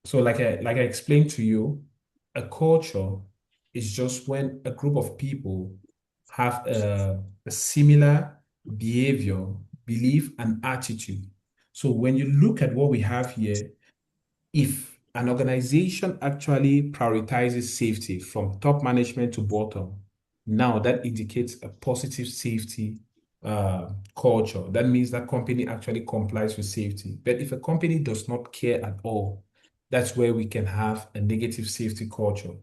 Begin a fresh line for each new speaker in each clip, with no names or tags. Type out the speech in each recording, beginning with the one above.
So like I explained to you, a culture is just when a group of people have a similar behavior, belief, and attitude. So when you look at what we have here, if an organization actually prioritizes safety from top management to bottom, now that indicates a positive safety culture. That means that company actually complies with safety. But if a company does not care at all, that's where we can have a negative safety culture.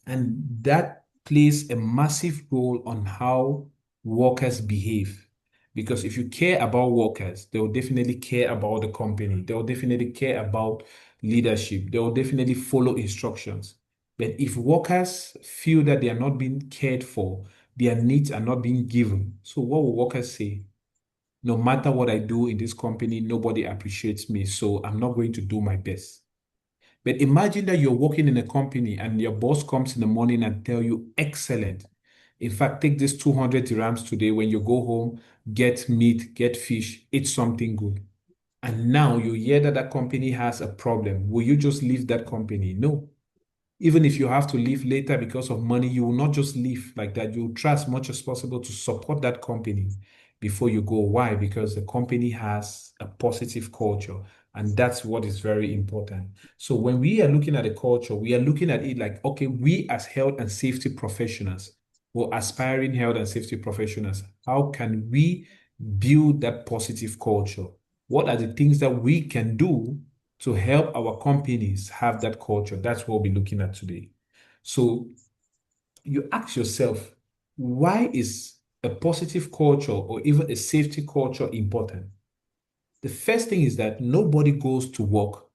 And that plays a massive role on how workers behave. Because if you care about workers, they will definitely care about the company. They will definitely care about leadership. They will definitely follow instructions. But if workers feel that they are not being cared for, their needs are not being given, so what will workers say? No matter what I do in this company, nobody appreciates me, so I'm not going to do my best. But imagine that you're working in a company and your boss comes in the morning and tell you, excellent. In fact, take this 200 dirhams today. When you go home, get meat, get fish, eat something good. And now you hear that that company has a problem. Will you just leave that company? No. Even if you have to leave later because of money, you will not just leave like that. You will try as much as possible to support that company before you go. Why? Because the company has a positive culture, and that's what is very important. So when we are looking at the culture, we are looking at it like, okay, we as health and safety professionals or aspiring health and safety professionals, how can we build that positive culture? What are the things that we can do to help our companies have that culture? That's what we'll be looking at today. So you ask yourself, why is a positive culture or even a safety culture important? The first thing is that nobody goes to work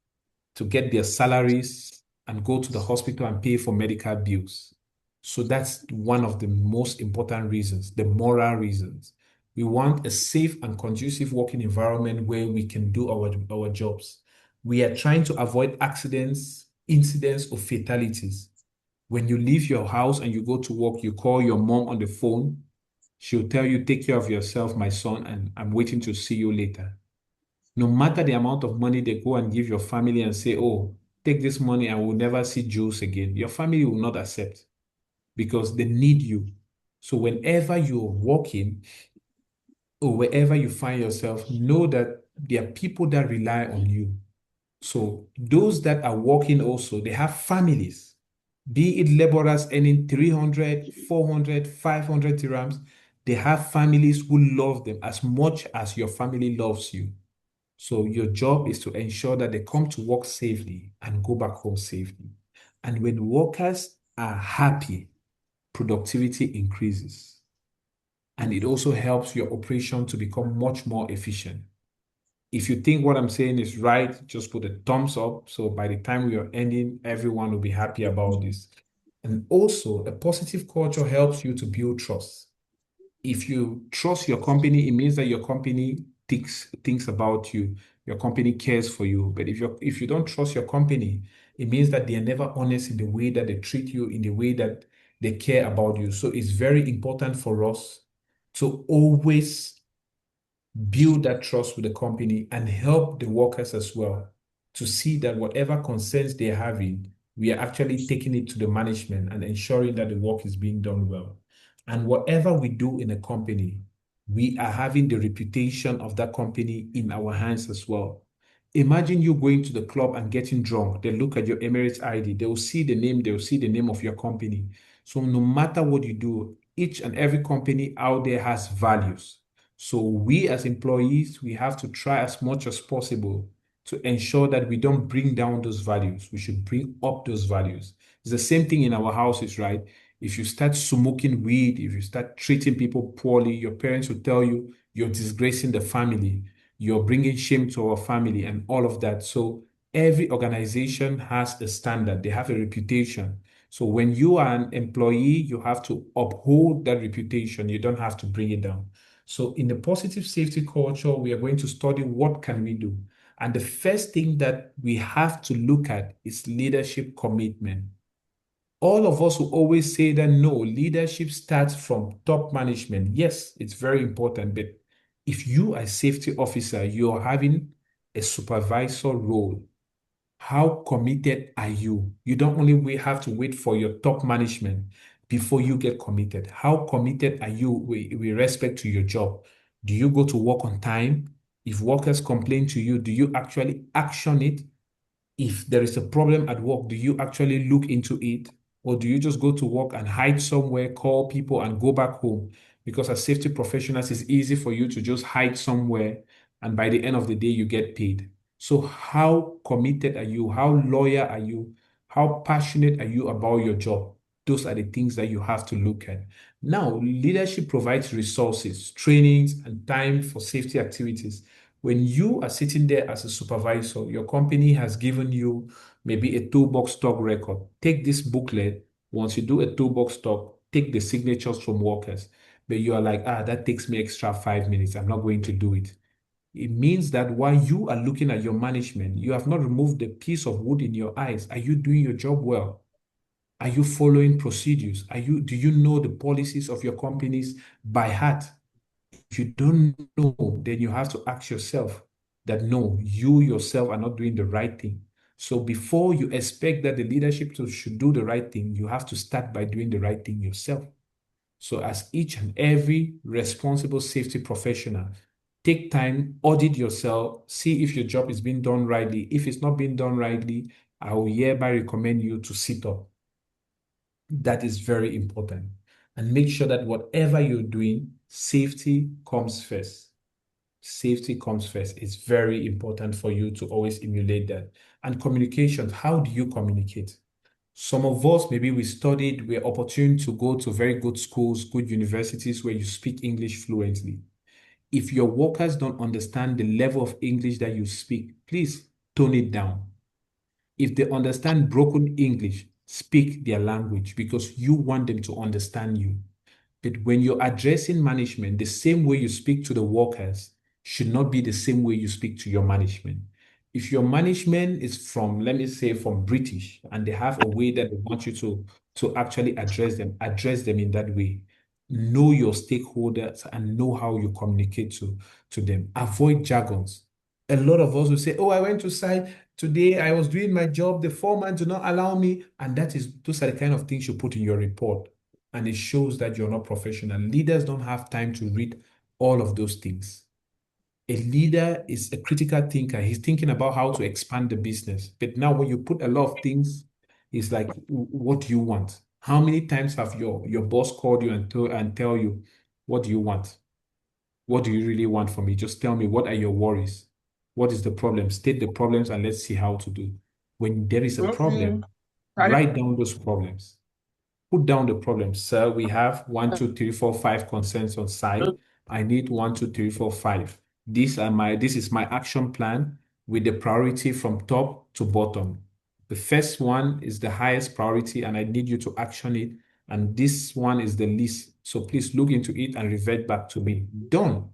to get their salaries and go to the hospital and pay for medical bills. So that's one of the most important reasons, the moral reasons. We want a safe and conducive working environment where we can do our jobs. We are trying to avoid accidents, incidents, or fatalities. When you leave your house and you go to work, you call your mom on the phone. She'll tell you, take care of yourself, my son, and I'm waiting to see you later. No matter the amount of money they go and give your family and say, oh, take this money and we'll never see Jules again, your family will not accept because they need you. So whenever you're working or wherever you find yourself, know that there are people that rely on you. So those that are working also, they have families, be it laborers earning 300, 400, 500 dirhams. They have families who love them as much as your family loves you. So your job is to ensure that they come to work safely and go back home safely. And when workers are happy, productivity increases. And it also helps your operation to become much more efficient. If you think what I'm saying is right, just put a thumbs up. So by the time we are ending, everyone will be happy about this. And also, a positive culture helps you to build trust. If you trust your company, it means that your company thinks about you. Your company cares for you. But if you don't trust your company, it means that they are never honest in the way that they treat you, in the way that they care about you. So it's very important for us to always build that trust with the company and help the workers as well to see that whatever concerns they're having, we are actually taking it to the management and ensuring that the work is being done well. And whatever we do in a company, we are having the reputation of that company in our hands as well. Imagine you going to the club and getting drunk. They look at your Emirates ID. They will see the name. They will see the name of your company. So no matter what you do, each and every company out there has values. So we as employees, we have to try as much as possible to ensure that we don't bring down those values. We should bring up those values. It's the same thing in our houses, right? If you start smoking weed, if you start treating people poorly, your parents will tell you you're disgracing the family, you're bringing shame to our family, and all of that. So every organization has a standard, they have a reputation. So when you are an employee, you have to uphold that reputation. You don't have to bring it down. So in the positive safety culture, we are going to study what can we do. And the first thing that we have to look at is leadership commitment. All of us will always say that no, leadership starts from top management. Yes, it's very important, but if you are a safety officer, you're having a supervisor role. How committed are you? You don't only have to wait for your top management before you get committed. How committed are you with respect to your job? Do you go to work on time? If workers complain to you, do you actually action it? If there is a problem at work, do you actually look into it? Or do you just go to work and hide somewhere, call people, and go back home? Because as safety professionals, it's easy for you to just hide somewhere, and by the end of the day, you get paid. So, how committed are you? How loyal are you? How passionate are you about your job? Those are the things that you have to look at. Now, leadership provides resources, trainings, and time for safety activities. When you are sitting there as a supervisor, your company has given you maybe a toolbox talk record. Take this booklet. Once you do a toolbox talk, take the signatures from workers. But you are like, that takes me extra 5 minutes. I'm not going to do it. It means that while you are looking at your management, you have not removed the piece of wood in your eyes. Are you doing your job well? Are you following procedures? Do you know the policies of your companies by heart? If you don't know, then you have to ask yourself that no, you yourself are not doing the right thing. So before you expect that the leadership should do the right thing, you have to start by doing the right thing yourself. So as each and every responsible safety professional, take time, audit yourself, see if your job is being done rightly. If it's not being done rightly, I will hereby recommend you to sit up. That is very important. And make sure that whatever you're doing, safety comes first. Safety comes first. It's very important for you to always emulate that. And communication, how do you communicate? Some of us, maybe we studied, we're opportune to go to very good schools, good universities where you speak English fluently. If your workers don't understand the level of English that you speak, please tone it down. If they understand broken English, speak their language because you want them to understand you. But when you're addressing management, the same way you speak to the workers should not be the same way you speak to your management. If your management is from, let me say, from British, and they have a way that they want you to actually address them in that way. Know your stakeholders and know how you communicate to them. Avoid jargons. A lot of us will say, oh, I went to site today, I was doing my job, the foreman did not allow me. And those are the kind of things you put in your report, and it shows that you're not professional. Leaders don't have time to read all of those things. A leader is a critical thinker. He's thinking about how to expand the business. But now, when you put a lot of things, it's like, what do you want? How many times have your boss called you and tell you, what do you want? What do you really want from me? Just tell me, what are your worries? What is the problem? State the problems and let's see how to do. When there is a
Okay.
problem, write down those problems. Put down the problem. Sir, we have 1, 2, 3, 4, 5 concerns on site. I need 1, 2, 3, 4, 5. This is my action plan with the priority from top to bottom. The first one is the highest priority, and I need you to action it. And this one is the least. So please look into it and revert back to me. Done.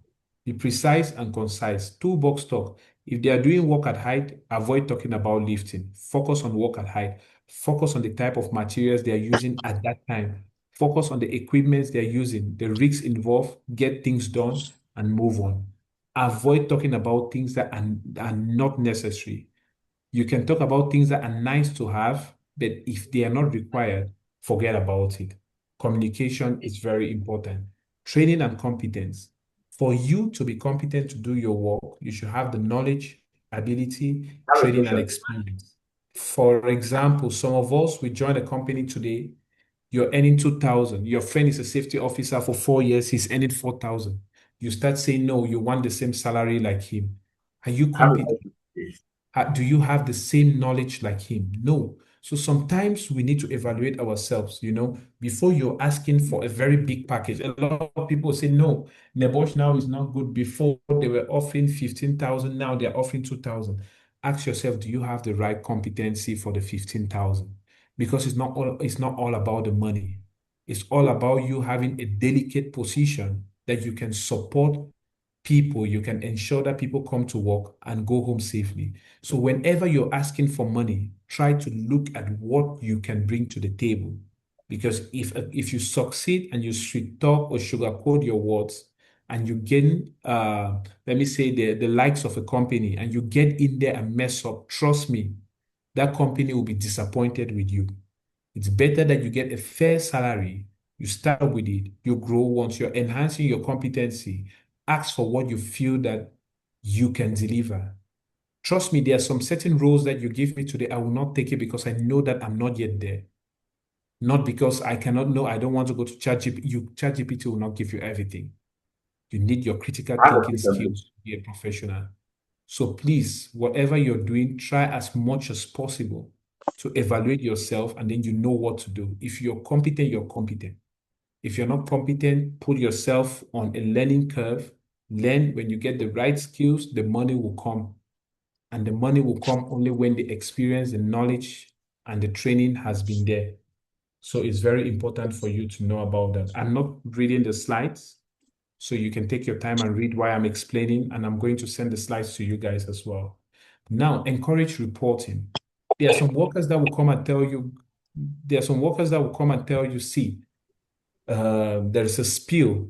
Be precise and concise. Toolbox talk. If they are doing work at height, avoid talking about lifting. Focus on work at height. Focus on the type of materials they are using at that time. Focus on the equipments they're using, the risks involved, get things done, and move on. Avoid talking about things that are not necessary. You can talk about things that are nice to have, but if they are not required, forget about it. Communication is very important. Training and competence. For you to be competent to do your work, you should have the knowledge, ability,
I have a
training, and
question.
experience. For example, some of us, we join a company today, you're earning 2,000. Your friend is a safety officer for 4 years, he's earning 4,000. You start saying, no, you want the same salary like him. Are you
I have a
competent?
question.
Do you have the same knowledge like him? No. So sometimes we need to evaluate ourselves, before you're asking for a very big package. A lot of people say, no, Nebosh now is not good. Before they were offering 15,000, now they're offering 2,000. Ask yourself, do you have the right competency for the 15,000? Because it's not all about the money. It's all about you having a delicate position that you can support people, you can ensure that people come to work and go home safely. So whenever you're asking for money, try to look at what you can bring to the table. Because if you succeed and you sweet talk or sugarcoat your words and you gain, let me say, the likes of a company, and you get in there and mess up, trust me, that company will be disappointed with you. It's better that you get a fair salary, you start with it, you grow. Once you're enhancing your competency, ask for what you feel that you can deliver. Trust me, there are some certain roles that you give me today, I will not take it because I know that I'm not yet there. Not because I cannot know, I don't want to go to ChatGPT. ChatGPT will not give you everything. You need your critical thinking
100%.
skills to be a professional. So please, whatever you're doing, try as much as possible to evaluate yourself and then you know what to do. If you're competent, you're competent. If you're not competent, put yourself on a learning curve. Learn. When you get the right skills, the money will come. And the money will come only when the experience, the knowledge, and the training has been there. So it's very important for you to know about that. I'm not reading the slides, so you can take your time and read why I'm explaining, and I'm going to send the slides to you guys as well. Now, encourage reporting. There are some workers that will come and tell you, there are some workers that will come and tell you, see, there is a spill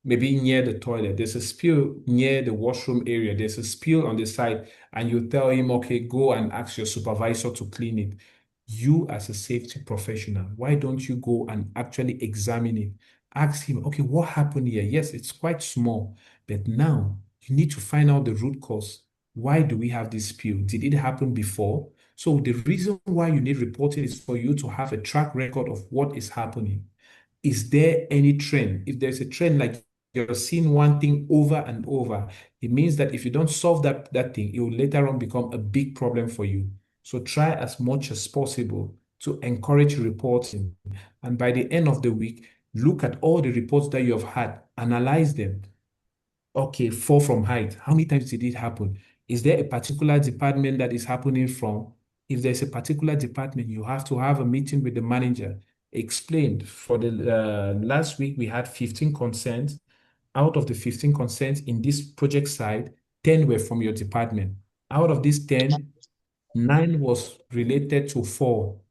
maybe near the toilet. There's a spill near the washroom area. There's a spill on the side, and you tell him, okay, go and ask your supervisor to clean it. You, as a safety professional, why don't you go and actually examine it? Ask him, okay, what happened here? Yes, it's quite small, but now you need to find out the root cause. Why do we have this spill? Did it happen before? So the reason why you need reporting is for you to have a track record of what is happening. Is there any trend? If there's a trend, like you're seeing one thing over and over, it means that if you don't solve that thing, it will later on become a big problem for you. So try as much as possible to encourage reporting. And by the end of the week, look at all the reports that you have had, analyze them. Okay, fall from height. How many times did it happen? Is there a particular department that is happening from? If there's a particular department, you have to have a meeting with the manager. Explained for the last week, we had 15 consents. Out of the 15 consents in this project side, 10 were from your department. Out of these 10, 9 was related to fall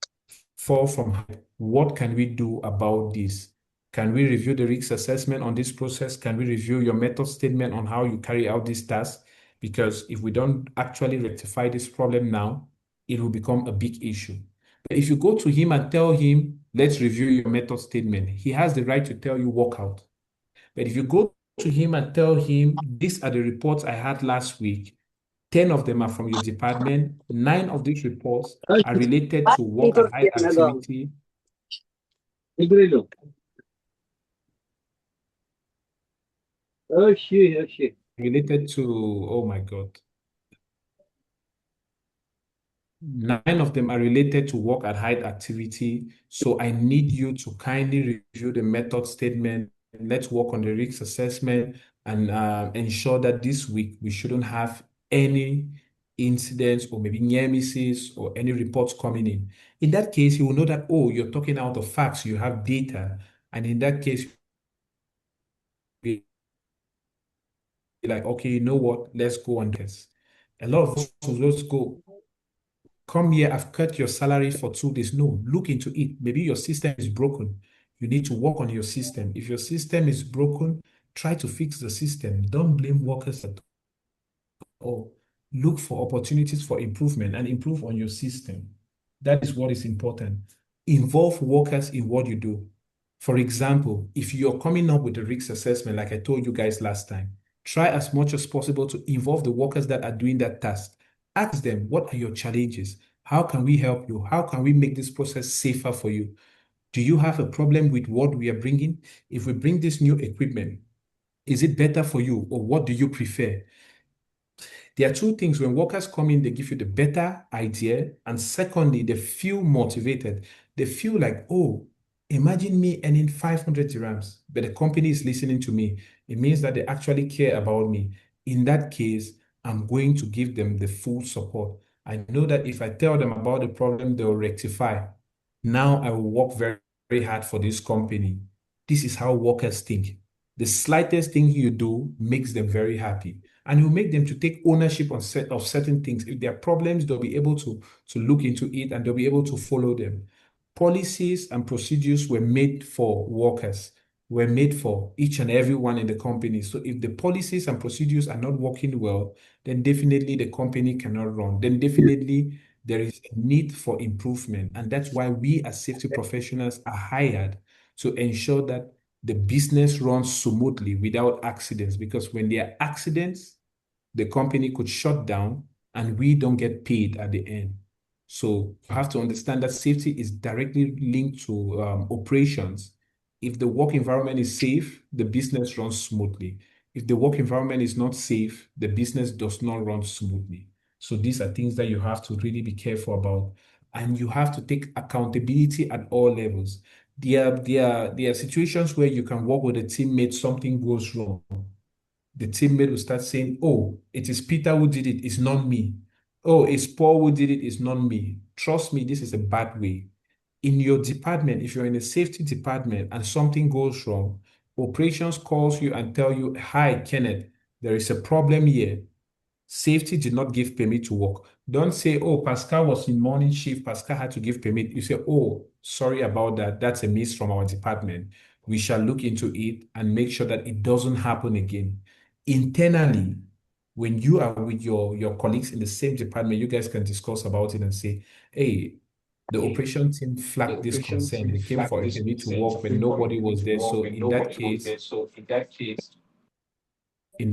from height. What can we do about this? Can we review the risk assessment on this process? Can we review your method statement on how you carry out this task? Because if we don't actually rectify this problem now, it will become a big issue. But if you go to him and tell him, let's review your method statement, he has the right to tell you walk out. But if you go to him and tell him, these are the reports I had last week, 10 of them are from your department, 9 of these reports are related to work at height activity, related to, oh my God, 9 of them are related to work at height activity. So I need you to kindly review the method statement. Let's work on the risk assessment and ensure that this week we shouldn't have any incidents or maybe near misses or any reports coming in. In that case, you will know that, oh, you're talking out of facts, you have data. And in that case, be like, okay, you know what? Let's go on this. A lot of us will just go, come here, I've cut your salary for 2 days. No, look into it. Maybe your system is broken. You need to work on your system. If your system is broken, try to fix the system. Don't blame workers at all. Look for opportunities for improvement and improve on your system. That is what is important. Involve workers in what you do. For example, if you're coming up with a risk assessment, like I told you guys last time, try as much as possible to involve the workers that are doing that task. Ask them, what are your challenges? How can we help you? How can we make this process safer for you? Do you have a problem with what we are bringing? If we bring this new equipment, is it better for you or what do you prefer? There are two things. When workers come in, they give you the better idea. And secondly, they feel motivated. They feel like, oh, imagine me earning 500 dirhams, but the company is listening to me. It means that they actually care about me. In that case, I'm going to give them the full support. I know that if I tell them about the problem, they'll rectify. Now I will work very, very hard for this company. This is how workers think. The slightest thing you do makes them very happy and you make them to take ownership of certain things. If there are problems, they'll be able to look into it and they'll be able to follow them. Policies and procedures were made for workers, were made for each and everyone in the company. So if the policies and procedures are not working well, then definitely the company cannot run. Then definitely there is a need for improvement. And that's why we as safety professionals are hired to ensure that the business runs smoothly without accidents. Because when there are accidents, the company could shut down and we don't get paid at the end. So you have to understand that safety is directly linked to operations. If the work environment is safe, the business runs smoothly. If the work environment is not safe, the business does not run smoothly. So these are things that you have to really be careful about. And you have to take accountability at all levels. There are situations where you can work with a teammate, something goes wrong. The teammate will start saying, "Oh, it is Peter who did it, it's not me. Oh, it's Paul who did it, it's not me." Trust me, this is a bad way. In your department, if you're in a safety department and something goes wrong, operations calls you and tell you, "Hi, Kenneth, there is a problem here. Safety did not give permit to work." Don't say, "Oh, Pascal was in morning shift. Pascal had to give permit." You say, "Oh, sorry about that. That's a miss from our department. We shall look into it and make sure that it doesn't happen again." Internally, when you are with your colleagues in the same department, you guys can discuss about it and say, "Hey, the operation team flagged this concern. They came for a permit to work when nobody was there. So in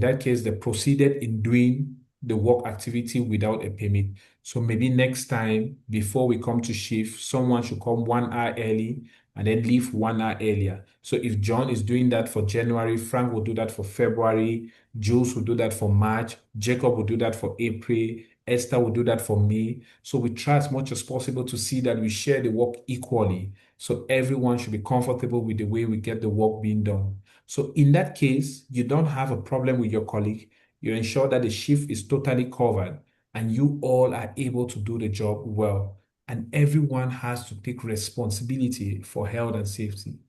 that case, they proceeded in doing the work activity without a permit. So maybe next time, before we come to shift, someone should come 1 hour early and then leave 1 hour earlier. So if John is doing that for January, Frank will do that for February, Jules will do that for March, Jacob will do that for April, Esther will do that for May. So we try as much as possible to see that we share the work equally. So everyone should be comfortable with the way we get the work being done. So in that case, you don't have a problem with your colleague. You ensure that the shift is totally covered and you all are able to do the job well. And everyone has to take responsibility for health and safety.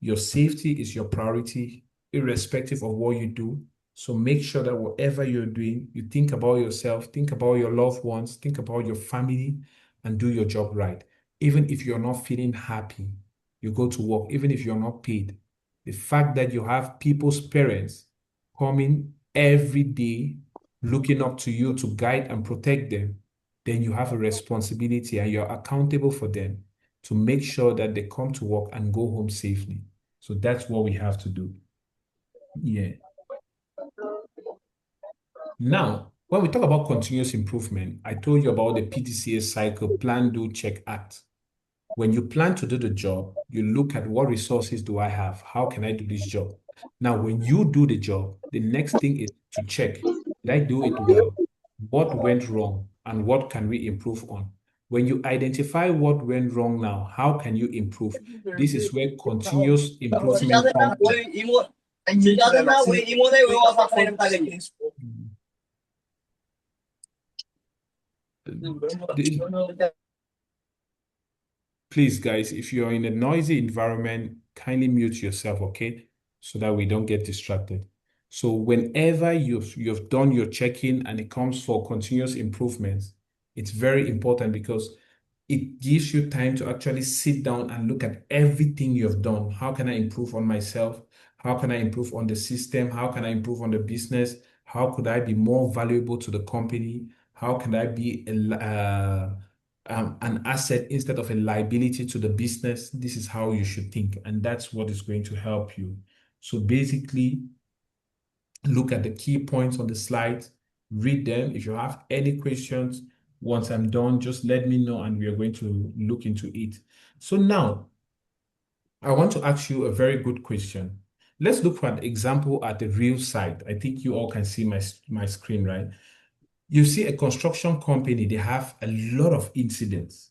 Your safety is your priority, irrespective of what you do. So make sure that whatever you're doing, you think about yourself, think about your loved ones, think about your family, and do your job right. Even if you're not feeling happy, you go to work, even if you're not paid. The fact that you have people's parents coming every day, looking up to you to guide and protect them, then you have a responsibility and you're accountable for them to make sure that they come to work and go home safely. So that's what we have to do. Yeah. Now, when we talk about continuous improvement, I told you about the PDCA cycle, plan, do, check, act. When you plan to do the job, you look at what resources do I have? How can I do this job? Now, when you do the job, the next thing is to check, did I do it well? What went wrong? And what can we improve on? When you identify what went wrong now, how can you improve? This is where continuous improvement comes in. The- Please, guys, if you're in a noisy environment, kindly mute yourself, okay? So that we don't get distracted. So whenever you've done your check-in and it comes for continuous improvements, it's very important because it gives you time to actually sit down and look at everything you've done. How can I improve on myself? How can I improve on the system? How can I improve on the business? How could I be more valuable to the company? How can I be an asset instead of a liability to the business? This is how you should think, and that's what is going to help you. So basically, look at the key points on the slides, read them. If you have any questions, once I'm done, just let me know and we are going to look into it. So now, I want to ask you a very good question. Let's look for an example at the real site. I think you all can see my screen, right? You see a construction company, they have a lot of incidents.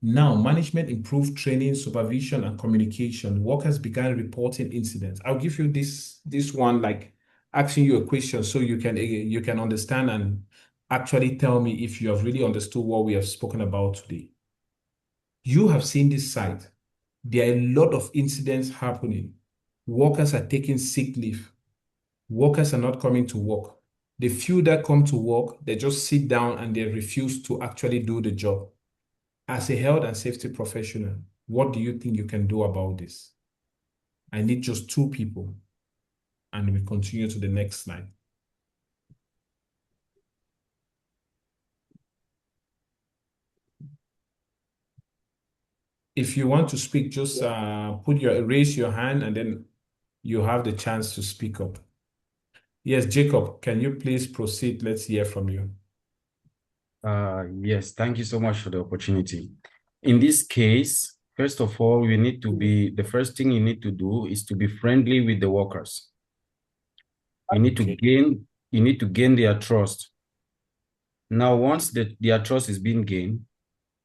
Now, management improved training, supervision, and communication. Workers began reporting incidents. I'll give you this one, like asking you a question so you can understand and actually tell me if you have really understood what we have spoken about today. You have seen this site. There are a lot of incidents happening. Workers are taking sick leave. Workers are not coming to work. The few that come to work, they just sit down and they refuse to actually do the job. As a health and safety professional, what do you think you can do about this? I need just two people, and we continue to the next slide. If you want to speak, just raise your hand and then you have the chance to speak up. Yes, Jacob, can you please proceed? Let's hear from you.
Yes, thank you so much for the opportunity. In this case, first of all, the first thing you need to do is to be friendly with the workers.
Okay.
You need to gain their trust. Now, once their trust is being gained,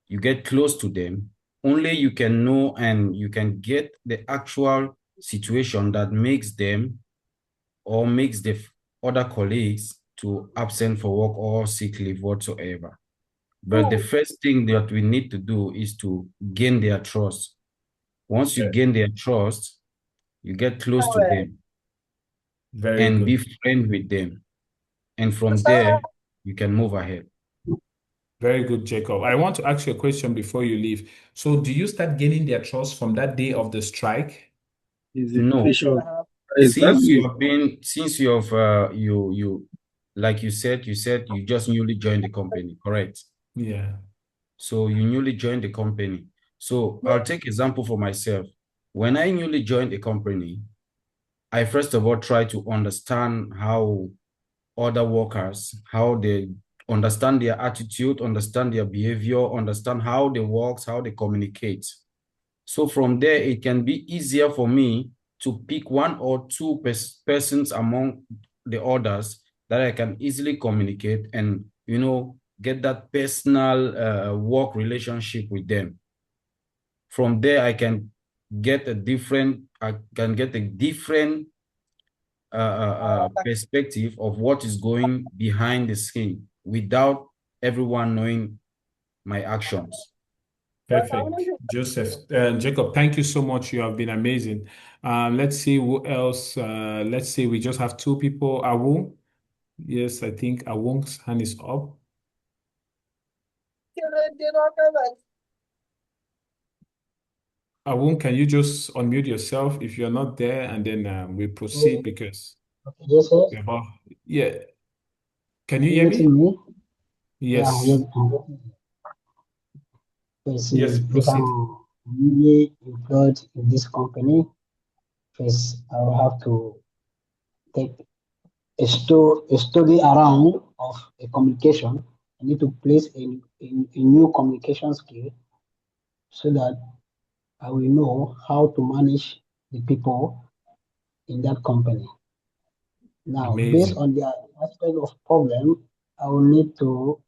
you get close to them. Only you can know and you can get the actual situation that makes them or makes the other colleagues to absent for work or sick leave whatsoever. But the first thing that we need to do is to gain their trust. Once you
Yeah.
gain their trust, you get close to them
Very
and be
good.
friend with them. And from there, you can move ahead.
Very good, Jacob. I want to ask you a question before you leave. So, do you start gaining their trust from that day of the strike?
Is the
No,
question. Exactly.
since you have you like you said you just newly joined the company, correct?
Yeah,
So you newly joined the company. So I'll take example for myself. When I newly joined a company, I first of all try to understand how other workers, how they understand their attitude, understand their behavior, understand how they work, how they communicate. So from there, it can be easier for me to pick one or two persons among the others that I can easily communicate and, get that personal work relationship with them. From there, I can get a different perspective of what is going behind the scene without everyone knowing my actions.
perfect. Jacob, thank you so much. You have been amazing. Let's see who else. Let's see, we just have two people. Awu. Yes, I think Awung's hand is up. Awung, can you just unmute yourself if you're not there, and then we proceed because
Yes, sir.
we're about. Yeah, can
Are
you
you
hear
getting
me?
me? Yeah,
Yes.
I'm getting you. First,
Yes,
if
proceed.
I'm really employed in this company, first I will have to take a study around of a communication. I need to place a new communication skill so that I will know how to manage the people in that company. Now, based
Amazing.
on the aspect of problem, I will need to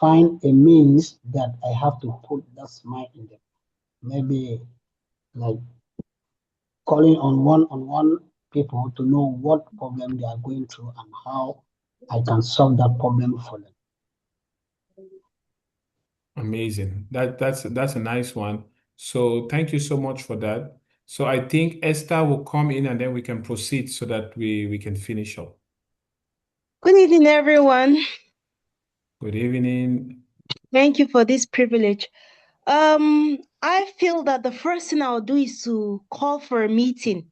find a means that I have to put that smile in them. Maybe like calling on one people to know what problem they are going through and how I can solve that problem for them.
Amazing. That's a nice one. So thank you so much for that. So I think Esther will come in and then we can proceed so that we can finish up.
Good evening, everyone.
Good evening.
Thank you for this privilege. I feel that the first thing I'll do is to call for a meeting.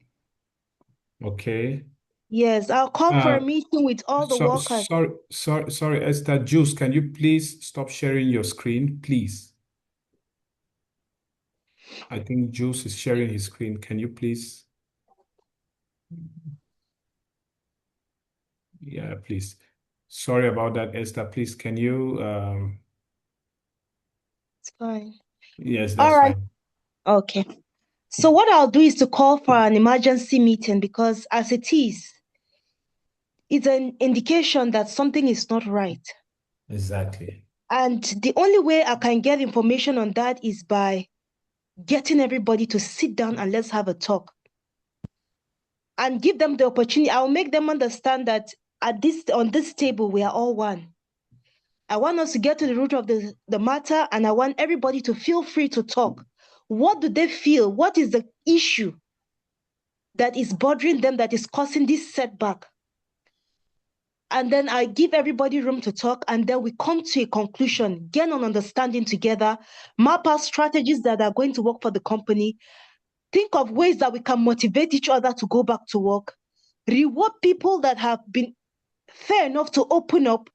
Okay.
Yes, I'll call for a
Uh,
meeting with all the workers.
sorry, Esther. Juice, can you please stop sharing your screen, please? I think Juice is sharing his screen. Can you please? Yeah, please. Sorry about that, Esther. Please, can you?
It's fine.
Yes,
All
that's
right.
fine.
Okay. So what I'll do is to call for an emergency meeting because as it is, it's an indication that something is not right.
Exactly.
And the only way I can get information on that is by getting everybody to sit down and let's have a talk. And give them the opportunity. I'll make them understand that on this table, we are all one. I want us to get to the root of the matter, and I want everybody to feel free to talk. What do they feel? What is the issue that is bothering them, that is causing this setback? And then I give everybody room to talk, and then we come to a conclusion, get an understanding together, map out strategies that are going to work for the company, think of ways that we can motivate each other to go back to work, reward people that have been fair enough to open up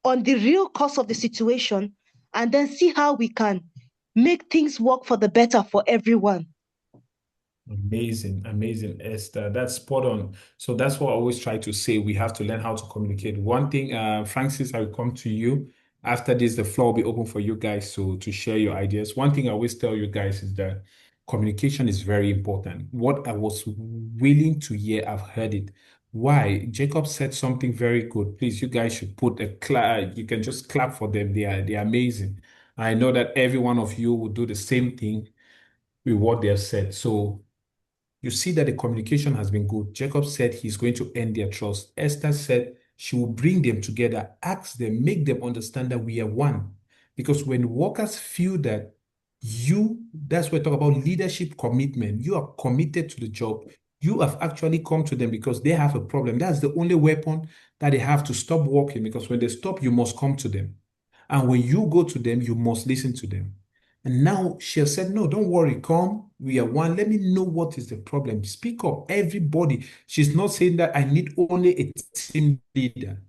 on the real cause of the situation, and then see how we can make things work for the better for everyone.
Amazing, amazing, Esther. That's spot on. So that's what I always try to say. We have to learn how to communicate. One thing, Francis, I will come to you. After this, the floor will be open for you guys to share your ideas. One thing I always tell you guys is that communication is very important. What I was willing to hear, I've heard it. Why? Jacob said something very good. Please, you guys should put a clap. You can just clap for them. They're amazing. I know that every one of you will do the same thing with what they have said. So you see that the communication has been good. Jacob said he's going to earn their trust. Esther said she will bring them together, ask them, make them understand that we are one. Because when workers feel that that's what we talk about leadership commitment, you are committed to the job. You have actually come to them because they have a problem. That's the only weapon that they have to stop working. Because when they stop, you must come to them. And when you go to them, you must listen to them. And now she has said, no, don't worry, come. We are one. Let me know what is the problem. Speak up, everybody. She's not saying that I need only a team leader.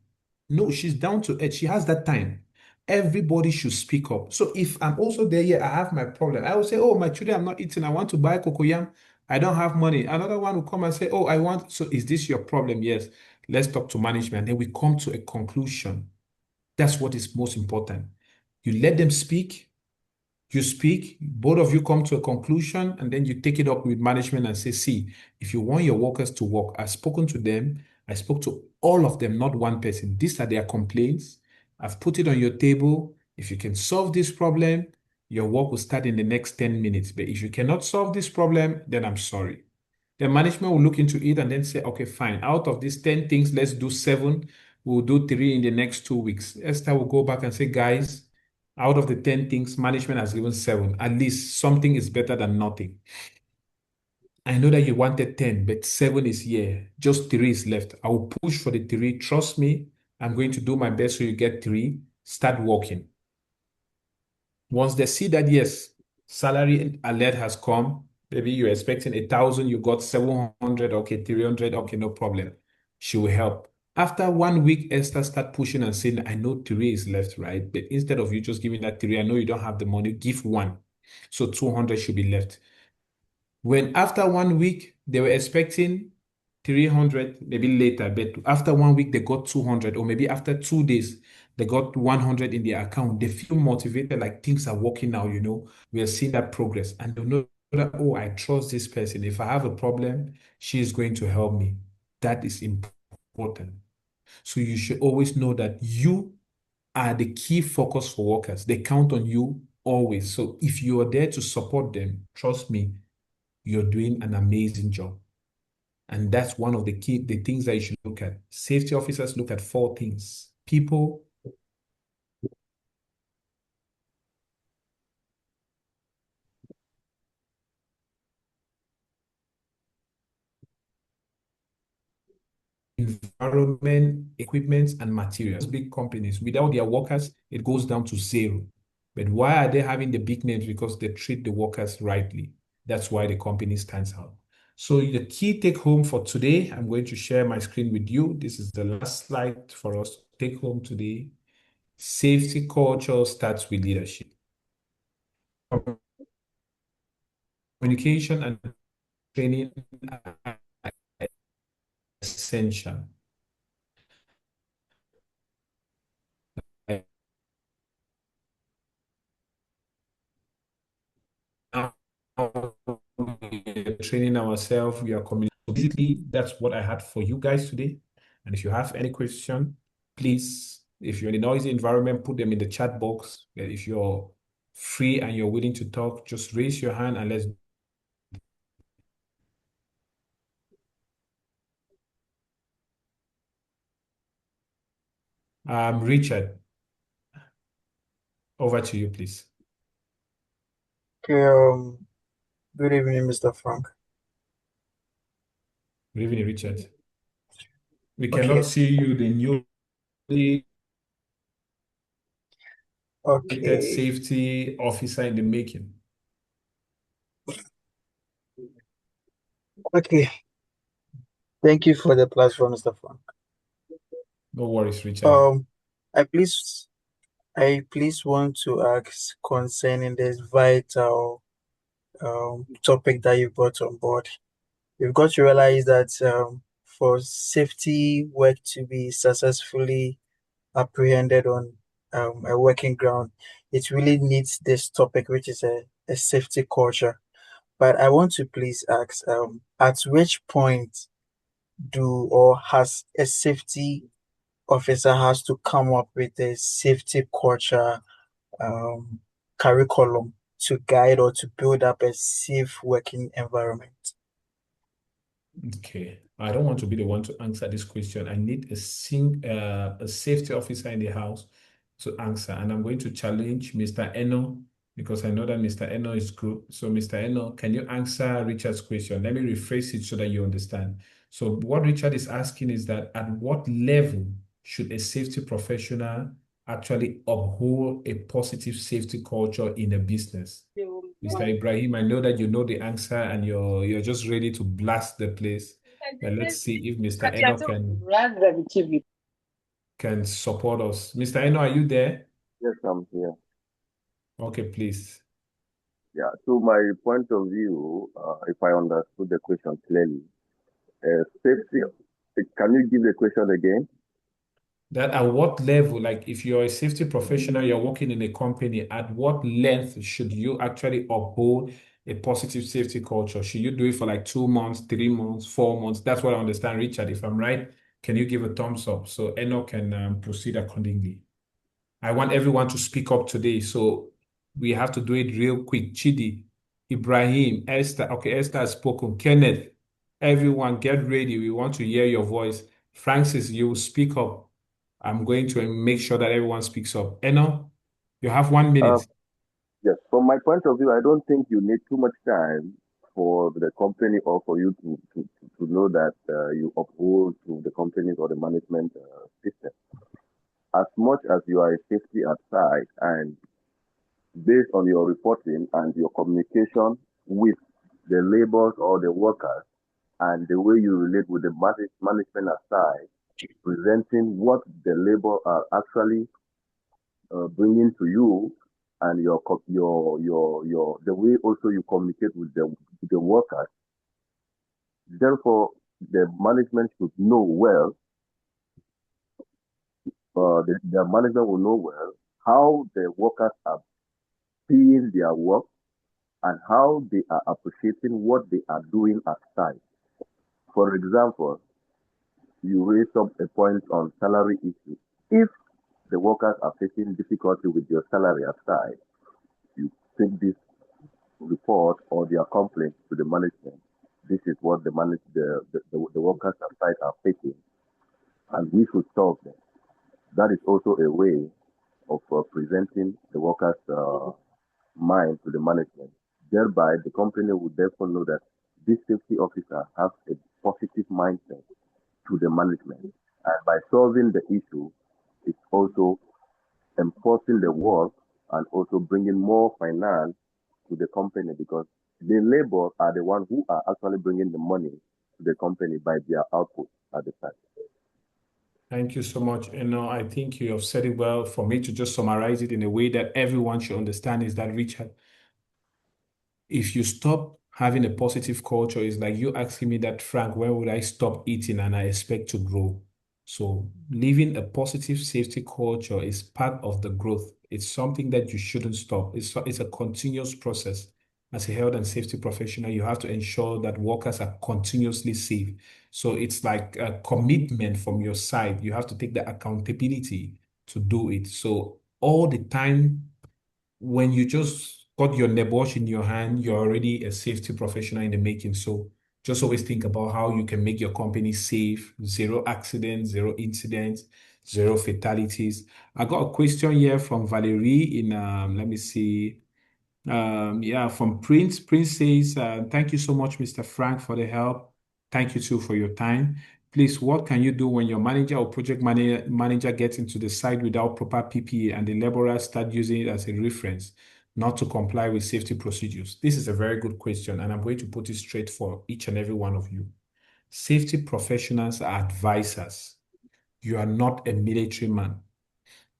No, she's down to it. She has that time. Everybody should speak up. So if I'm also there, yeah, I have my problem. I will say, oh, my children, I'm not eating. I want to buy cocoyam. I don't have money. Another one will come and say, oh, I want. So is this your problem? Yes. Let's talk to management. Then we come to a conclusion. That's what is most important. You let them speak. You speak, both of you come to a conclusion, and then you take it up with management and say, see, if you want your workers to work, I've spoken to them. I spoke to all of them, not one person. These are their complaints. I've put it on your table. If you can solve this problem, your work will start in the next 10 minutes. But if you cannot solve this problem, then I'm sorry. The management will look into it and then say, okay, fine. Out of these 10 things, let's do 7. We'll do 3 in the next 2 weeks. Esther will go back and say, guys, out of the 10 things, management has given 7. At least something is better than nothing. I know that you wanted 10, but 7 is here. Just 3 is left. I will push for the 3. Trust me, I'm going to do my best so you get 3. Start working. Once they see that, yes, salary alert has come, maybe you're expecting 1,000, you got 700, okay, 300, okay, no problem. She will help. After 1 week, Esther start pushing and saying, I know 3 is left, right? But instead of you just giving that 3, I know you don't have the money, give 1. So 200 should be left. When after 1 week, they were expecting 300, maybe later, but after 1 week, they got 200, or maybe after 2 days, they got 100 in their account. They feel motivated, like things are working now, we are seeing that progress. And they know that, oh, I trust this person. If I have a problem, she is going to help me. That is important. So you should always know that you are the key focus for workers. They count on you always. So if you are there to support them, trust me, you're doing an amazing job. And that's one of the things that you should look at. Safety officers look at 4 things: people, environment, equipment, and materials. Big companies, without their workers, it goes down to 0. But why are they having the big names? Because they treat the workers rightly. That's why the company stands out. So the key take home for today, I'm going to share my screen with you. This is the last slide for us to take home today. Safety culture starts with leadership. Communication and training are essential. Now we're training ourselves, we are communicating. So basically, that's what I had for you guys today. And if you have any question, please, if you're in a noisy environment, put them in the chat box. If you're free and you're willing to talk, just raise your hand and let's. Richard, over to you, please.
Okay, good evening, Mr. Frank.
Good evening, Richard. We
Okay.
cannot see you, the newly
Okay.
safety officer in the making.
Okay. Thank you for the platform, Mr. Frank.
No worries, Richard.
I please I please want to ask concerning this vital topic that you brought on board. You've got to realize that for safety work to be successfully apprehended on a working ground, it really needs this topic, which is a safety culture. But I want to please ask, at which point do or has a safety officer has to come up with a safety culture um, curriculum to guide or to build up a safe working environment?
Okay, I don't want to be the one to answer this question. I need a safety officer in the house to answer, and I'm going to challenge Mr. Eno because I know that Mr. Eno is good. So, Mr. Eno, can you answer Richard's question? Let me rephrase it so that you understand. So, what Richard is asking is that at what level should a safety professional actually uphold a positive safety culture in a business? Mr. Ibrahim, I know that you know the answer and you're just ready to blast the place. But let's see if Mr. Eno can support us. Mr. Eno, are you there?
Yes, I'm here.
Okay, please.
Yeah, to my point of view, if I understood the question clearly, safety, can you give the question again?
That at what level, like if you're a safety professional, you're working in a company, at what length should you actually uphold a positive safety culture? Should you do it for like 2 months, 3 months, 4 months? That's what I understand, Richard. If I'm right, can you give a thumbs up so Eno can proceed accordingly? I want everyone to speak up today, so we have to do it real quick. Chidi, Ibrahim, Esther. Okay, Esther has spoken. Kenneth, everyone get ready. We want to hear your voice. Francis, you will speak up. I'm going to make sure that everyone speaks up. Eno, you have 1 minute.
Yes, from my point of view, I don't think you need too much time for the company or for you to know that you uphold to the companies or the management system. As much as you are a safety outside and based on your reporting and your communication with the laborers or the workers and the way you relate with the management aside, presenting what the labor are actually bringing to you and your the way also you communicate with the workers. Therefore, the management should know well. The management will know well how the workers are seeing their work and how they are appreciating what they are doing outside. For example, you raised up a point on salary issue. If the workers are facing difficulty with your salary aside, you take this report or their complaint to the management. This is what the workers aside are facing, and we should solve them. That is also a way of presenting the workers' mind to the management. Thereby, the company would therefore know that this safety officer has a positive mindset to the management. And by solving the issue, it's also enforcing the work and also bringing more finance to the company because the labor are the ones who are actually bringing the money to the company by their output at the time.
Thank you so much. I think you have said it well. For me to just summarize it in a way that everyone should understand is that, Richard, if you stop having a positive culture, it's like you asking me that, Frank, when would I stop eating and I expect to grow? So living a positive safety culture is part of the growth. It's something that you shouldn't stop. It's a continuous process. As a health and safety professional, you have to ensure that workers are continuously safe. So it's like a commitment from your side. You have to take the accountability to do it. So all the time, when you just got your nebosh in your hand, you're already a safety professional in the making. So just always think about how you can make your company safe, zero accidents, zero incidents, zero fatalities. I got a question here from Valerie in, let me see. Yeah, from Prince. Prince says, thank you so much, Mr. Frank, for the help. Thank you too for your time. Please, what can you do when your manager or project manager gets into the site without proper PPE and the laborers start using it as a reference, not to comply with safety procedures? This is a very good question, and I'm going to put it straight for each and every one of you. Safety professionals are advisors. You are not a military man.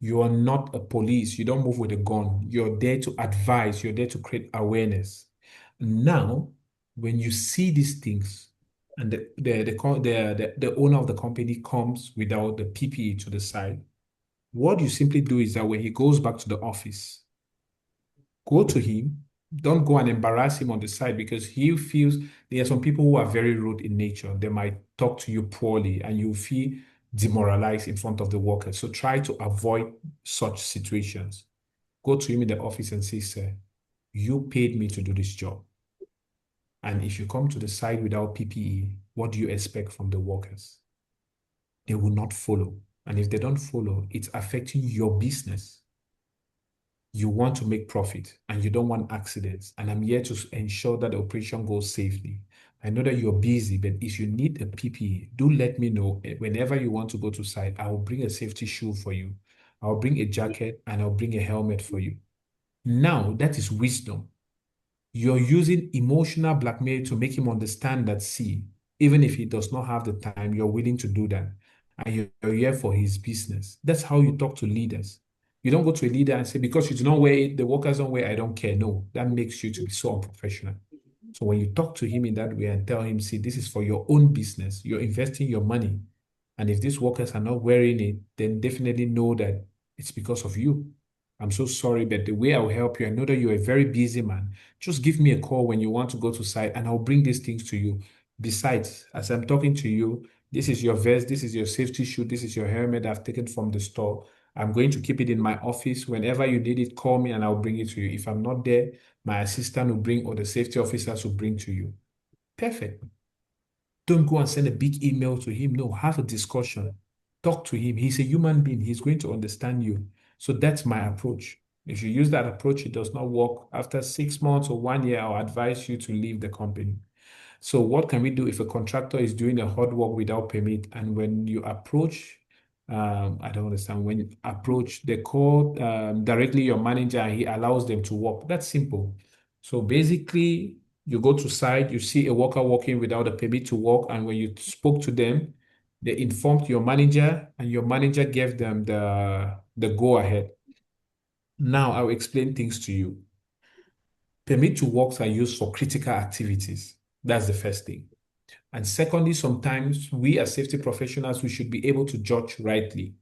You are not a police. You don't move with a gun. You're there to advise. You're there to create awareness. Now, when you see these things, and the owner of the company comes without the PPE to the side, what you simply do is that when he goes back to the office, go to him. Don't go and embarrass him on the side because he feels there are some people who are very rude in nature. They might talk to you poorly and you feel demoralized in front of the workers. So try to avoid such situations. Go to him in the office and say, sir, you paid me to do this job. And if you come to the site without PPE, what do you expect from the workers? They will not follow. And if they don't follow, it's affecting your business. You want to make profit and you don't want accidents. And I'm here to ensure that the operation goes safely. I know that you're busy, but if you need a PPE, do let me know. Whenever you want to go to site, I will bring a safety shoe for you. I'll bring a jacket and I'll bring a helmet for you. Now, that is wisdom. You're using emotional blackmail to make him understand that, see, even if he does not have the time, you're willing to do that. And you're here for his business. That's how you talk to leaders. You don't go to a leader and say, because you do not wear it, the workers don't wear, I don't care. No, that makes you to be so unprofessional. So when you talk to him in that way and tell him, see, this is for your own business, you're investing your money. And if these workers are not wearing it, then definitely know that it's because of you. I'm so sorry, but the way I'll help you, I know that you're a very busy man. Just give me a call when you want to go to site and I'll bring these things to you. Besides, as I'm talking to you, this is your vest, this is your safety shoe, this is your helmet I've taken from the store. I'm going to keep it in my office. Whenever you need it, call me and I'll bring it to you. If I'm not there, my assistant will bring or the safety officers will bring to you. Perfect. Don't go and send a big email to him. No, have a discussion. Talk to him. He's a human being. He's going to understand you. So that's my approach. If you use that approach, it does not work. After 6 months or 1 year, I'll advise you to leave the company. So what can we do if a contractor is doing a hard work without permit? And when you approach, I don't understand. When you approach, they call directly your manager and he allows them to work. That's simple. So basically, you go to site, you see a worker working without a permit to work, and when you spoke to them, they informed your manager, and your manager gave them the go ahead. Now I'll explain things to you. Permit to works are used for critical activities. That's the first thing. And secondly, sometimes we as safety professionals, we should be able to judge rightly.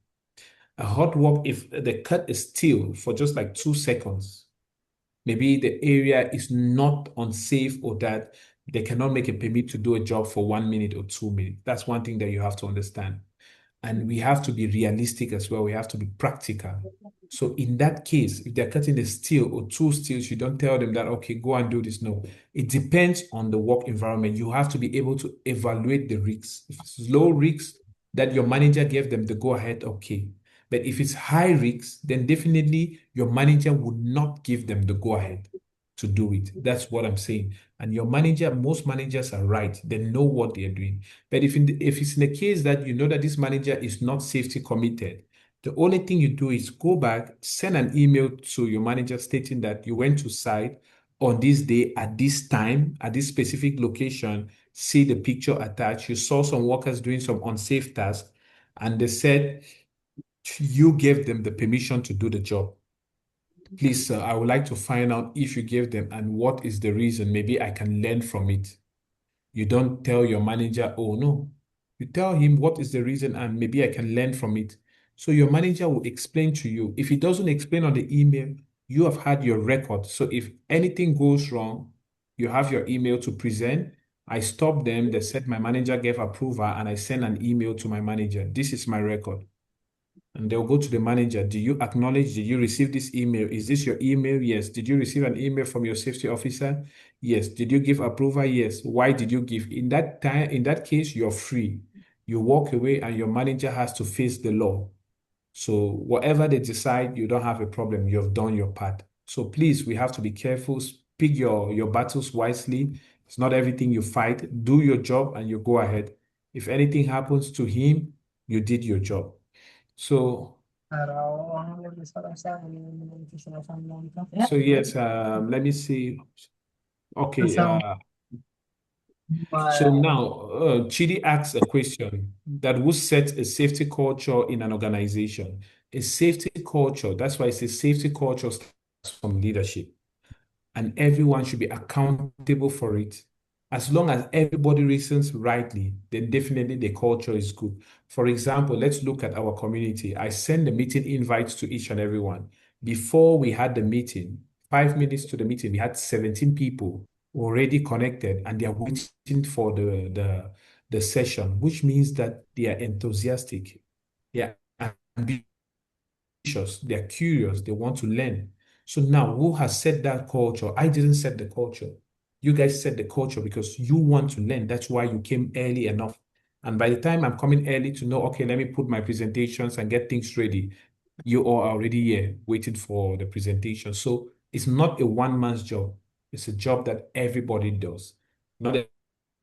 A hot work, if the cut is still for just like 2 seconds, maybe the area is not unsafe or that they cannot make a permit to do a job for 1 minute or 2 minutes. That's one thing that you have to understand. And we have to be realistic as well. We have to be practical. So in that case, if they're cutting a steel or two steels, you don't tell them that, okay, go and do this. No, it depends on the work environment. You have to be able to evaluate the risks. If it's low risks that your manager gave them the go ahead, okay. But if it's high risks, then definitely your manager would not give them the go ahead to do it. That's what I'm saying. And your manager, most managers are right. They know what they're doing. But if it's in a case that you know that this manager is not safety committed, the only thing you do is go back, send an email to your manager stating that you went to site on this day at this time, at this specific location, see the picture attached. You saw some workers doing some unsafe tasks, and they said you gave them the permission to do the job. Please, sir, I would like to find out if you gave them and what is the reason. Maybe I can learn from it. You don't tell your manager, oh no. You tell him what is the reason and maybe I can learn from it. So your manager will explain to you. If he doesn't explain on the email, you have had your record. So if anything goes wrong, you have your email to present. I stopped them. They said my manager gave approval and I sent an email to my manager. This is my record. And they'll go to the manager. Do you acknowledge? Did you receive this email? Is this your email? Yes. Did you receive an email from your safety officer? Yes. Did you give approval? Yes. Why did you give? In that time, in that case, you're free. You walk away and your manager has to face the law. So whatever they decide, you don't have a problem. You've done your part. So please, we have to be careful. Pick your battles wisely. It's not everything you fight. Do your job and you go ahead. If anything happens to him, you did your job. So, so yes, let me see. Okay, so now Chidi asks a question that would set a safety culture in an organization. A safety culture, that's why it's a safety culture starts from leadership, and everyone should be accountable for it. As long as everybody reasons rightly, then definitely the culture is good. For example, let's look at our community. I send the meeting invites to each and everyone. Before we had the meeting, 5 minutes to the meeting, we had 17 people already connected and they are waiting for the session, which means that they are enthusiastic, they are ambitious, they're curious, they want to learn. So now, who has set that culture? I didn't set the culture. You guys set the culture because you want to learn. That's why you came early enough. And by the time I'm coming early to know, okay, let me put my presentations and get things ready, you all are already here waiting for the presentation. So it's not a one man's job. It's a job that everybody does. Not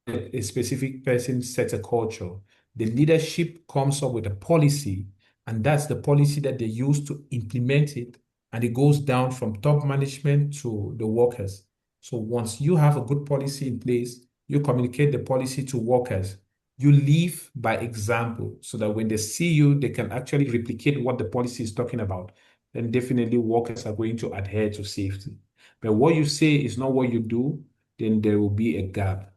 a specific person sets a culture. The leadership comes up with a policy, and that's the policy that they use to implement it. And it goes down from top management to the workers. So once you have a good policy in place, you communicate the policy to workers. You leave by example so that when they see you, they can actually replicate what the policy is talking about. Then definitely workers are going to adhere to safety. But what you say is not what you do, then there will be a gap.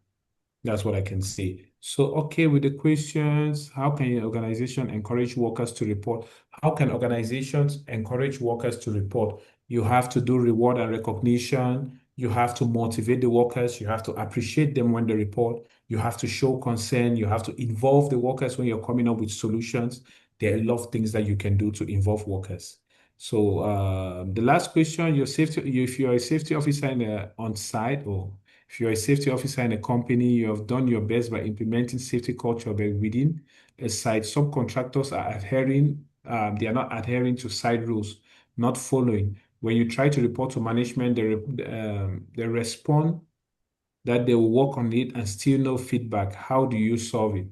That's what I can say. So, okay, with the questions, how can your organization encourage workers to report? How can organizations encourage workers to report? You have to do reward and recognition. You have to motivate the workers. You have to appreciate them when they report. You have to show concern. You have to involve the workers when you're coming up with solutions. There are a lot of things that you can do to involve workers. So, the last question, if you're a safety officer on site, or if you're a safety officer in a company, you have done your best by implementing safety culture, but within a site, subcontractors are they are not adhering to site rules, not following. When you try to report to management, they respond that they will work on it and still no feedback. How do you solve it?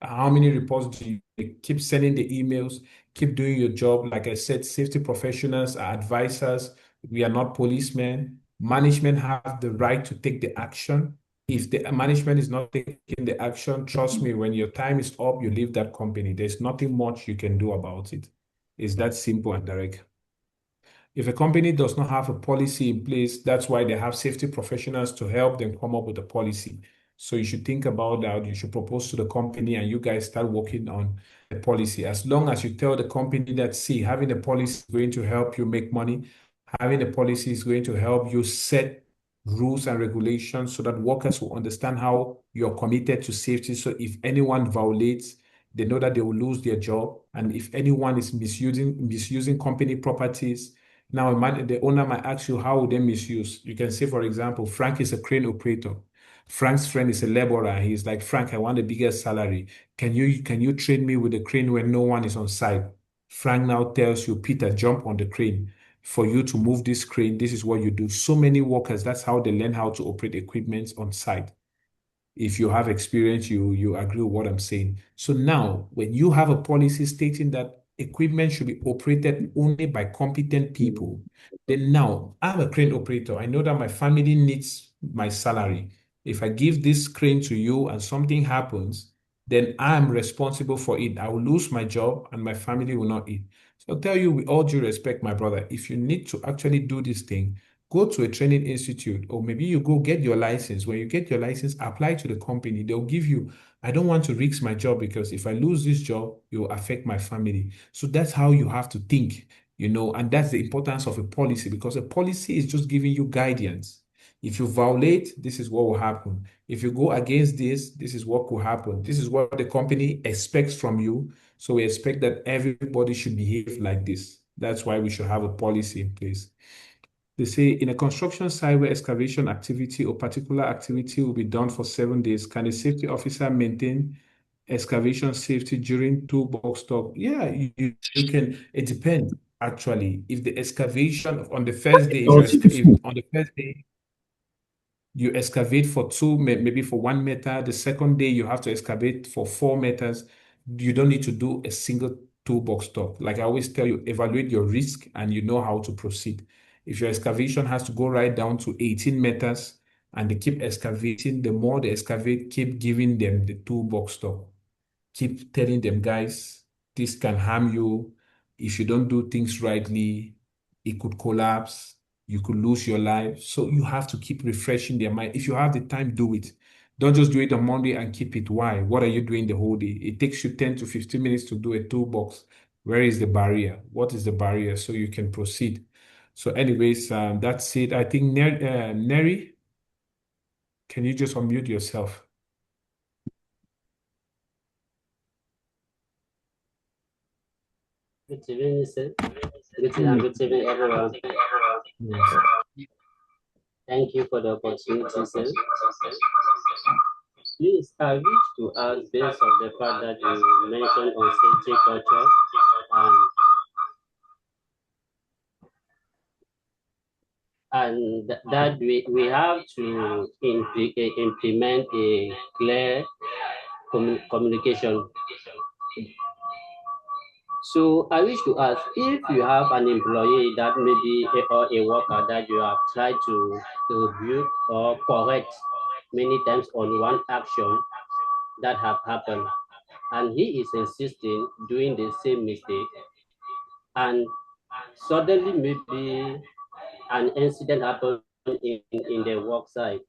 How many reports do you keep sending the emails, keep doing your job? Like I said, safety professionals are advisors. We are not policemen. Management have the right to take the action. If the management is not taking the action, trust me, when your time is up, you leave that company. There's nothing much you can do about it. It's that simple and direct. If a company does not have a policy in place, that's why they have safety professionals to help them come up with a policy. So you should think about that. You should propose to the company and you guys start working on the policy. As long as you tell the company that, see, having a policy is going to help you make money, having a policy is going to help you set rules and regulations so that workers will understand how you're committed to safety. So if anyone violates, they know that they will lose their job. And if anyone is misusing company properties, now, the owner might ask you, how would they misuse? You can say, for example, Frank is a crane operator. Frank's friend is a laborer. He's like, Frank, I want the biggest salary. Can you train me with the crane when no one is on site? Frank now tells you, Peter, jump on the crane. For you to move this crane, this is what you do. So many workers, that's how they learn how to operate equipment on site. If you have experience, you agree with what I'm saying. So now, when you have a policy stating that equipment should be operated only by competent people, then now I'm a crane operator. I know that my family needs my salary. If I give this crane to you and something happens, then I'm responsible for it. I will lose my job and my family will not eat. So I'll tell you with all due respect, my brother, if you need to actually do this thing, go to a training institute, or maybe you go get your license. When you get your license, apply to the company. They'll give you, I don't want to risk my job because if I lose this job, it will affect my family. So that's how you have to think, and that's the importance of a policy, because a policy is just giving you guidance. If you violate, this is what will happen. If you go against this is what will happen. This is what the company expects from you. So we expect that everybody should behave like this. That's why we should have a policy in place. They say in a construction site where excavation activity or particular activity will be done for 7 days, can a safety officer maintain excavation safety during toolbox talk? Yeah, you can. It depends actually. If the excavation on the first day, if on the first day you excavate for maybe for 1 meter. The second day, you have to excavate for 4 meters. You don't need to do a single toolbox talk. Like I always tell you, evaluate your risk and you know how to proceed. If your excavation has to go right down to 18 meters and they keep excavating, the more they excavate, keep giving them the toolbox talk. Keep telling them, guys, this can harm you. If you don't do things rightly, it could collapse. You could lose your life. So you have to keep refreshing their mind. If you have the time, do it. Don't just do it on Monday and keep it. Why? What are you doing the whole day? It takes you 10 to 15 minutes to do a toolbox. Where is the barrier? What is the barrier so you can proceed? So, anyways, that's it. I think Neri, can you just unmute yourself?
Good evening, sir. Good evening, everyone.
Yes.
Thank you for the opportunity, sir. Please, I wish to ask, based on the fact that you mentioned on safety culture, and that we have to implement a clear communication. So I wish to ask, if you have an employee that maybe or a worker that you have tried to build or correct many times on one action that have happened, and he is insisting doing the same mistake, and suddenly maybe an incident happened in the work site,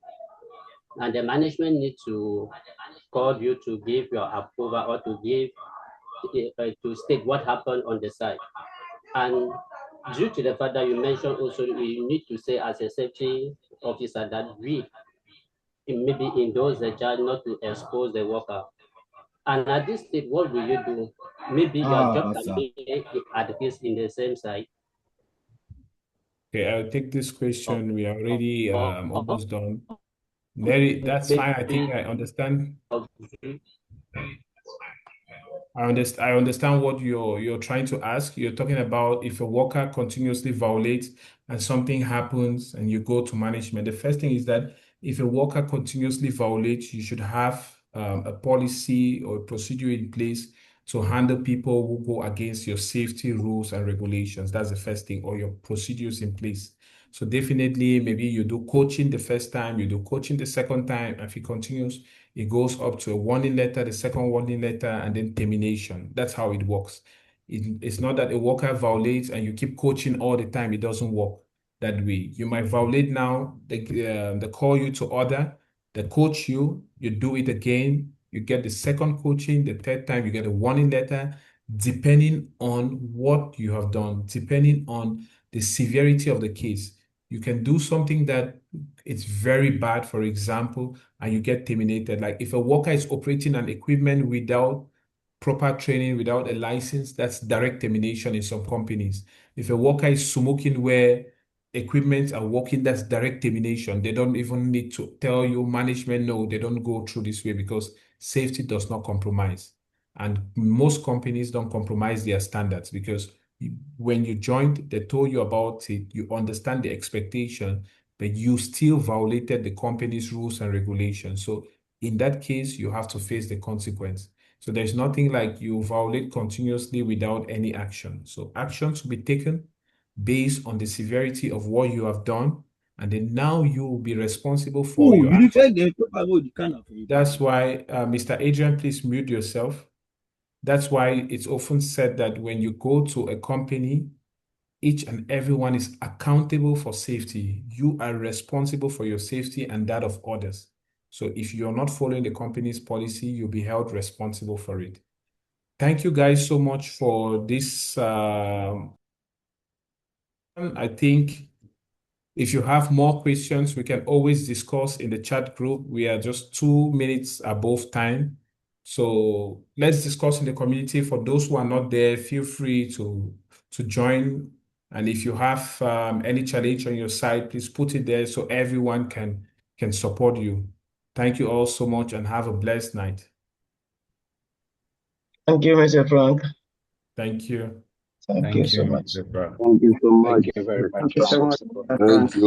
and the management need to call you to give your approval or to give to state what happened on the site. And due to the fact that you mentioned also, you need to say as a safety officer that we maybe endorse the child not to expose the worker. And at this stage, what will you do? Maybe your job can be at least in the same site.
Okay, I'll take this question. We are already
Or
almost done. Neri, that's fine. I think I understand. I understand what you're trying to ask. You're talking about if a worker continuously violates and something happens and you go to management. The first thing is that if a worker continuously violates, you should have a policy or a procedure in place to handle people who go against your safety rules and regulations. That's the first thing, or your procedures in place. So definitely, maybe you do coaching the first time, you do coaching the second time. If it continues, it goes up to a warning letter, the second warning letter, and then termination. That's how it works. It's not that a worker violates and you keep coaching all the time. It doesn't work that way. You might violate now, they call you to order, they coach you, you do it again, you get the second coaching, the third time you get a warning letter, depending on what you have done, depending on the severity of the case. You can do something that it's very bad, for example, and you get terminated. Like if a worker is operating an equipment without proper training, without a license, that's direct termination in some companies. If a worker is smoking where equipment are working, that's direct termination. They don't even need to tell you, management, no, they don't go through this way because safety does not compromise. And most companies don't compromise their standards because when you joined, they told you about it, you understand the expectation, but you still violated the company's rules and regulations. So in that case, you have to face the consequence. So there's nothing like you violate continuously without any action. So actions will be taken based on the severity of what you have done, and then now you will be responsible for your action. That's why, Mr. Adrian, please mute yourself. That's why it's often said that when you go to a company, each and everyone is accountable for safety. You are responsible for your safety and that of others. So if you're not following the company's policy, you'll be held responsible for it. Thank you guys so much for this. I think if you have more questions, we can always discuss in the chat group. We are just 2 minutes above time. So let's discuss in the community. For those who are not there, feel free to join. And if you have any challenge on your side, please put it there so everyone can support you. Thank you all so much and have a blessed night.
Thank you, Mr. Frank.
Thank you.
Thank you so much.
Mr. Brown.
Thank you so much.
Thank you very much.
Thank you so much.
Thank you.